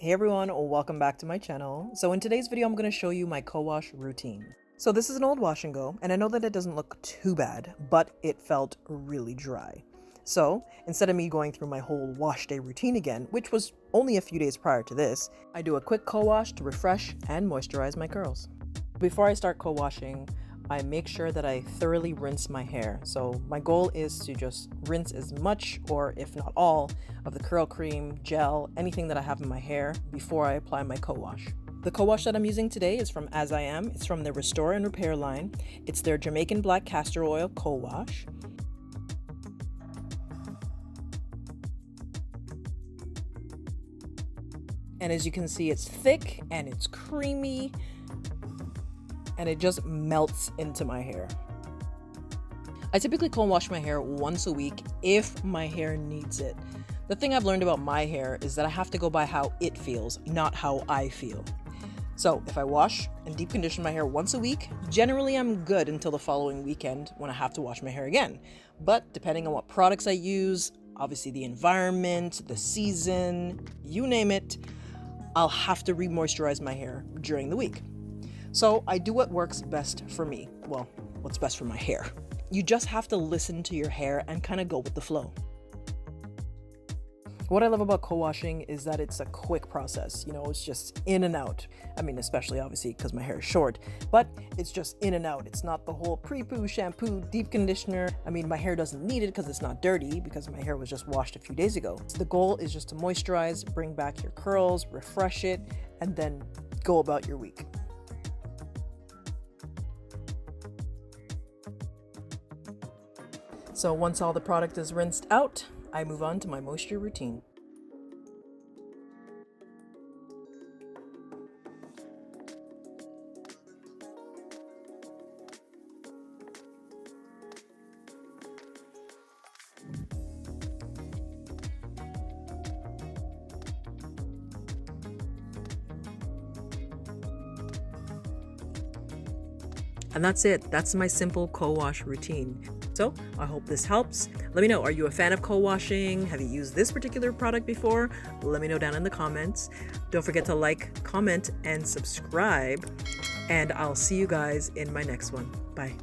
Hey everyone, welcome back to my channel. So in today's video, I'm going to show you my co-wash routine. So this is an old wash and go, and I know that it doesn't look too bad, but it felt really dry. So instead of me going through my whole wash day routine again, which was only a few days prior to this, I do a quick co-wash to refresh and moisturize my curls. Before I start co-washing, I make sure that I thoroughly rinse my hair. So my goal is to just rinse as much, or if not all, of the curl cream, gel, anything that I have in my hair before I apply my co-wash. The co-wash that I'm using today is from As I Am. It's from the Restore and Repair line. It's their Jamaican black castor oil co-wash. And as you can see, it's thick and it's creamy, and it just melts into my hair. I typically co-wash my hair once a week if my hair needs it. The thing I've learned about my hair is that I have to go by how it feels, not how I feel. So if I wash and deep condition my hair once a week, generally I'm good until the following weekend when I have to wash my hair again. But depending on what products I use, obviously the environment, the season, you name it, I'll have to re-moisturize my hair during the week. So I do what works best for me. Well, what's best for my hair. You just have to listen to your hair and kind of go with the flow. What I love about co-washing is that it's a quick process. You know, it's just in and out. I mean, especially obviously because my hair is short, but it's just in and out. It's not the whole pre-poo, shampoo, deep conditioner. I mean, my hair doesn't need it because it's not dirty, because my hair was just washed a few days ago. So the goal is just to moisturize, bring back your curls, refresh it, and then go about your week. So once all the product is rinsed out, I move on to my moisture routine. And that's it. That's my simple co-wash routine. So I hope this helps. Let me know, are you a fan of co-washing? Have you used this particular product before? Let me know down in the comments. Don't forget to like, comment, and subscribe. And I'll see you guys in my next one. Bye.